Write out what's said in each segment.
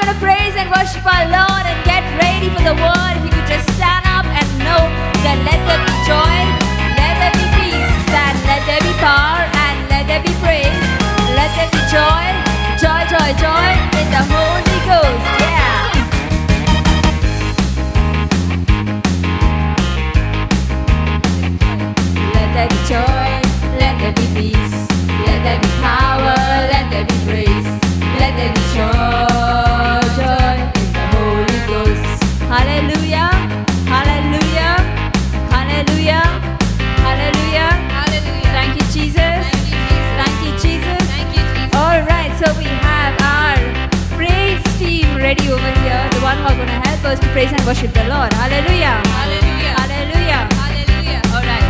going to praise and worship our Lord and get ready for the word. If you could just stand up and know that let there be joy, let there be peace, and let there be power, and let there be praise. Let there be joy, joy, joy, joy in the Holy Ghost. Yeah. Let there be joy, let there be peace, let there be power, let there be praise. Let there be joy, joy in the Holy Ghost. Hallelujah, hallelujah, hallelujah, hallelujah, hallelujah. Thank you, Jesus. Thank you, Jesus. Thank you, Jesus. All right, so we have our praise team ready over here. The one who are going to help us to praise and worship the Lord. Hallelujah, hallelujah, hallelujah, hallelujah. All right.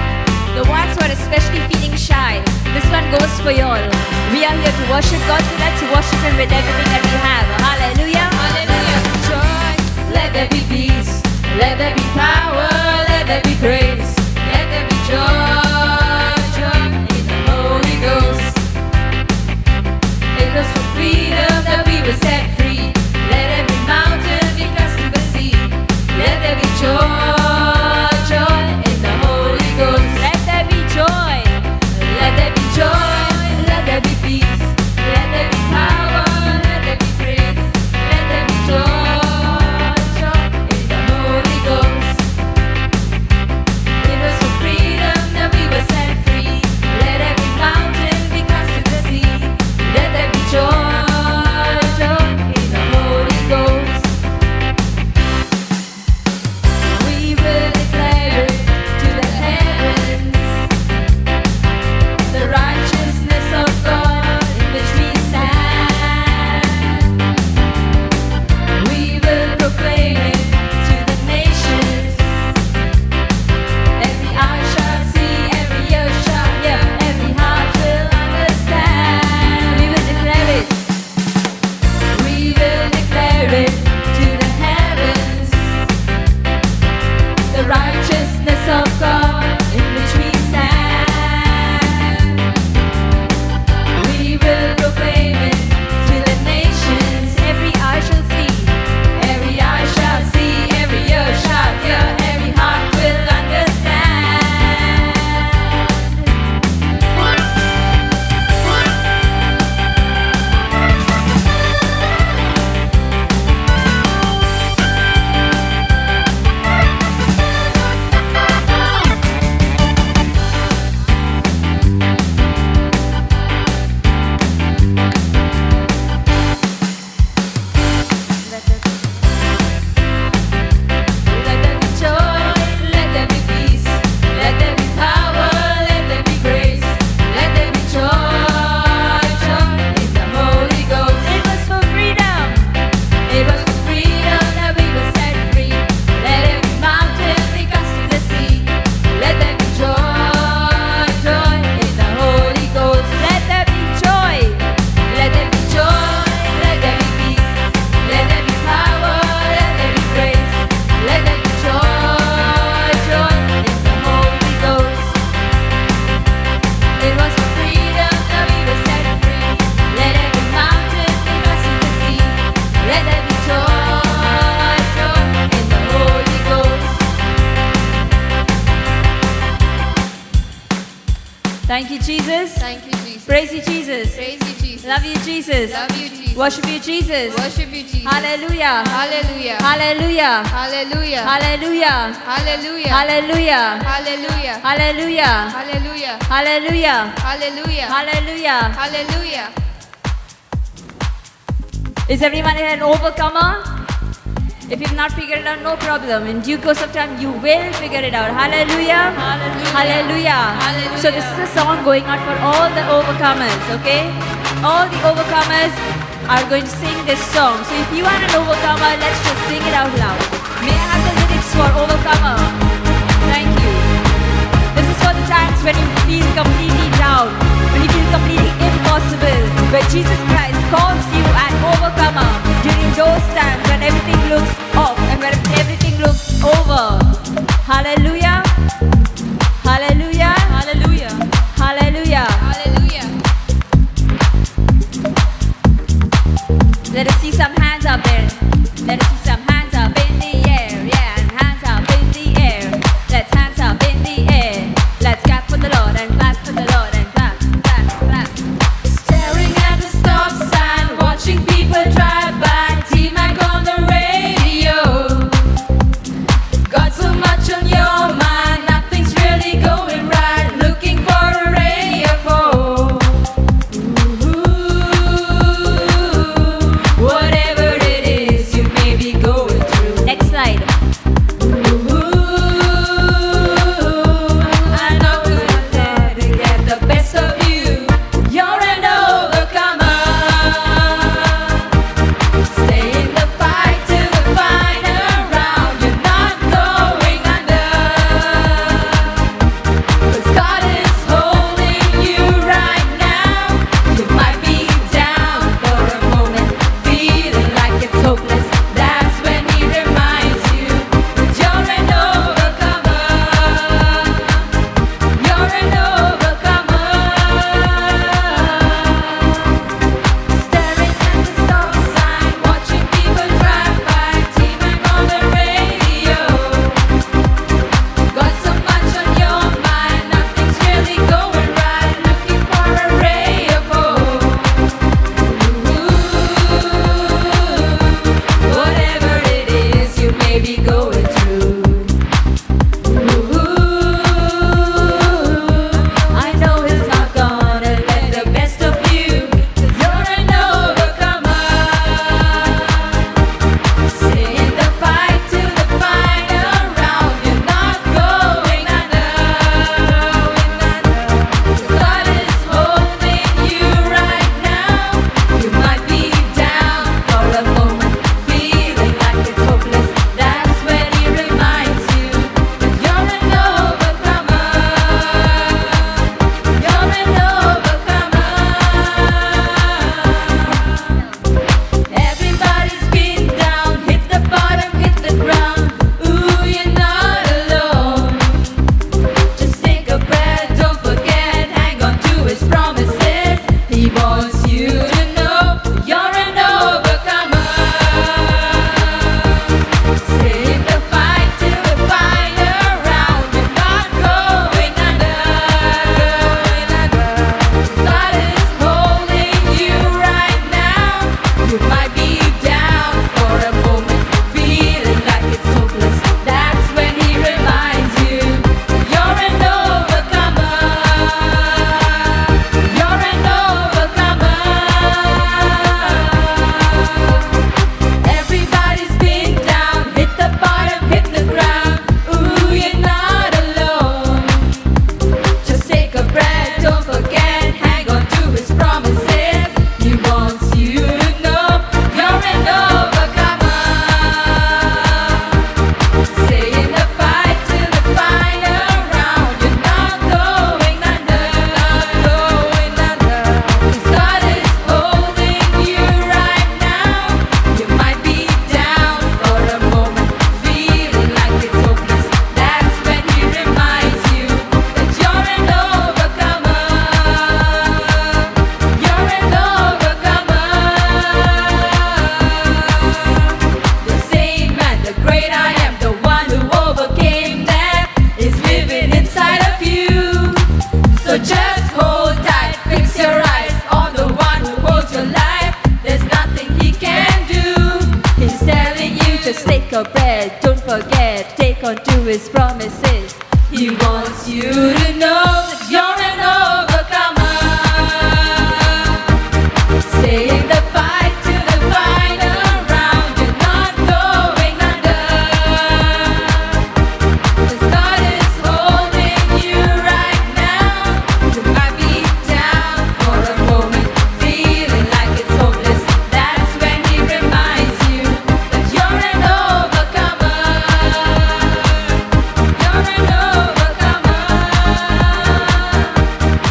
The ones who are especially feeling shy, this one goes for you all. We are here to worship God, so let's worship Him with everything that we have. Hallelujah. Hallelujah. Joy. Let there be peace. Let there be power. Let there be praise. Let there be joy, joy in the Holy Ghost. It was for freedom that we were set free. Let every mountain be cast to the sea. Let there be joy, joy in the Holy Ghost. Let there be joy. Let there be joy. Let there be peace. Let there be power. Let there be praise. Let there be joy, joy in the Holy Ghost. It was for freedom that we were set free. Let every mountain be cast to the sea. Let there be joy, joy in the Holy Ghost. We will declare it to the heavens, the righteousness of God in which we stand. We will proclaim it to the nations. Every eye shall see, every ear shall hear, every heart will understand. We will declare it. We will declare it to the heavens, the righteousness of God in which we stand. We will proclaim it to the nations. Every eye shall see, every eye shall see, every ear shall hear, every heart will understand. Let there be joy, let there be peace, let there be power, let there be grace, let there be joy, joy in the Holy Ghost. It was for freedom. It was for freedom that we were set free. Let every mountain be cast to the sea. Let there be joy, joy in the Holy Ghost. Let there be joy. Let there be joy. Let there be peace. Let there be power. Let there be praise. Let there be joy, joy in the Holy Ghost. It was for freedom that we were set free. Let every mountain be cast to the sea. Let there be joy, joy in the Holy Ghost. Thank you, Jesus. Thank you, Jesus. Praise you, Jesus. Praise you, Jesus. Love you, Jesus. Love you, Jesus. Worship you, Jesus. Worship you, Jesus. Hallelujah. Hallelujah. Hallelujah. Hallelujah. Hallelujah. Hallelujah. Hallelujah. Hallelujah. Hallelujah. Hallelujah. Hallelujah. Hallelujah. Hallelujah. Hallelujah. Is everyone an overcomer? If you've not figured it out, no problem. In due course of time, you will figure it out. Hallelujah. Hallelujah. Hallelujah. Hallelujah. So this is a song going out for all the overcomers, okay? All the overcomers are going to sing this song. So if you are an overcomer, let's just sing it out loud. May I have the lyrics for overcomer? Thank you. This is for the times when you feel completely down, when you feel completely impossible, where Jesus Christ calls you an overcomer during those times when everything looks off and when everything looks over. Hallelujah. Hallelujah. Hallelujah. Hallelujah. Hallelujah. Let us see some hands hands up there. Let us see some hands up in the air. Yeah, and hands up in the air. Let's hands up in the air. Let's clap for the Lord and clap for the Lord and clap, clap, clap. Staring at the stop sign, watching people drive by. T-Mac on the radio. Got so much on your mind, nothing's really going right. Looking for a radio phone. Whatever it is you may be going through. Next slide. I know it's not there to get the best of you. You're an overcomer. Stay in the fight till the final round. You're not going under. 'Cause God is holding you right now. You might be down for a moment, feeling like it's hopeless. That's when He reminds you that you're an overcomer. You're an overcomer. Staring at the stop sign, watching people drive by. T-Mac on the radio. Got so much on your mind, nothing's really going right. Looking for a ray of hope. Whatever it is you may be going through. I know He's not gonna let the best of you, 'cause you're an overcomer. Stay in the fight till the final round. You're not going under. 'Cause God is holding you right now. You might be down for a moment, feeling like it's hopeless. That's when He reminds you that you're an overcomer. You're an overcomer. Everybody's been down, hit the bottom, hit the ground. Ooh, you're not alone. Just take a breath, don't forget, hang on to His promises. He wants you to know you're an overcomer. Stay in the fight till the final round. You're not going under. God is holding you right now. You might be down for a moment, feeling like it's hopeless. That's when He reminds you you're an overcomer. You're an overcomer. Everybody's been down, hit the bottom, hit the ground. Ooh, you're not alone. Just take a breath, don't forget, hang on to His promises. He wants you to know you're an overcomer. Stay in the fight till the final round. You're not going under. 'Cause God is holding you right now. You might be down for a moment, feeling like it's hopeless. That's when He reminds you that you're an overcomer. You're an overcomer. The same man, the great I am, the one who overcame death, is living inside of you. So just hold tight, fix your eyes on the one who holds your life. There's nothing He can do. He's telling you, just take a breath, don't forget, take on to His promises. He wants you to know that you're an overcomer. Stay in the fight till the final round. You're not going under. 'Cause God is holding you right now. You might be down for a moment, feeling like it's hopeless. That's when He reminds you that you're an overcomer. You're an overcomer.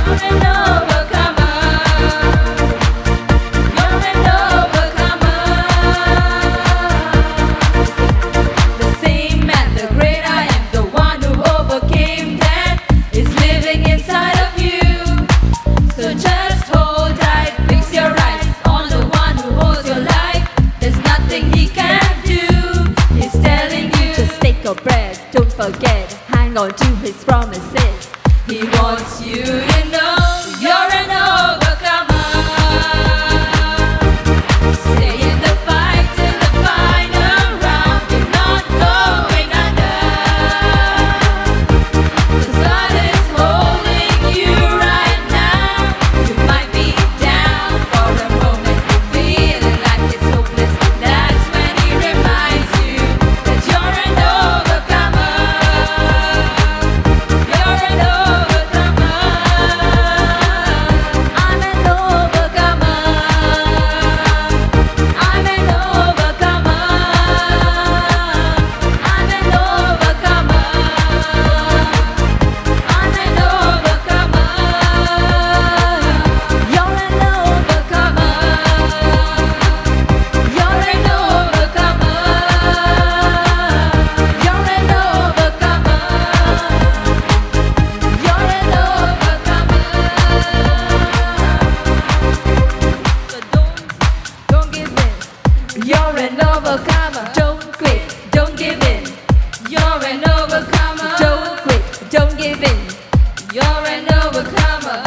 You're an overcomer. You're an overcomer. hang on to His promises. He wants you to know you're an overcomer. Stay in the fight till the final round. You're not going under. 'Cause God is holding you right now. You might be down for a moment, feeling like it's hopeless. That's when He reminds you that you're an overcomer. You're an overcomer. I'm an overcomer. I'm an overcomer. I'm an overcomer. I'm an overcomer. You're an overcomer. You're an overcomer. You're an overcomer. You're an overcomer. So don't give in. You're an overcomer. Don't quit. Don't give in. You're an overcomer. Don't quit. Don't give in. You're an overcomer.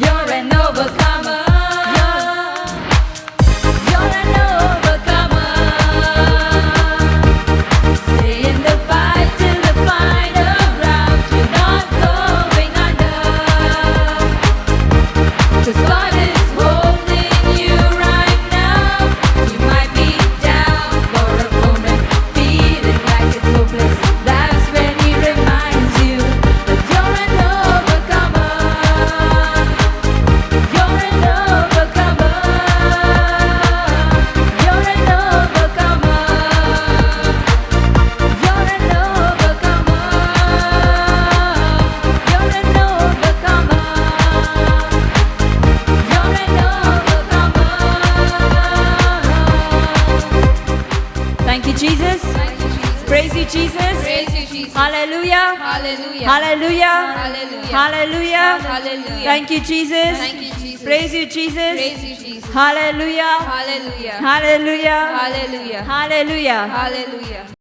You're an overcomer. You're an overcomer. Stay in the fight till the final round. You're not going under. 'Cause God is holding you right now. You might be down for a moment, feeling like it's hopeless. That's when He reminds you that you're an overcomer. You're an overcomer. You're an overcomer. You're an overcomer. You're an overcomer. You're an overcomer. Thank you, Jesus. Thank you, Jesus. Praise you, Jesus. Praise you, Jesus. Hallelujah. Hallelujah. Hallelujah. Hallelujah. Hallelujah. Hallelujah. Thank you, Jesus. Thank you, Jesus. Praise you, Jesus. Praise you, Jesus. Hallelujah. Hallelujah. Hallelujah. Hallelujah. Hallelujah. Hallelujah.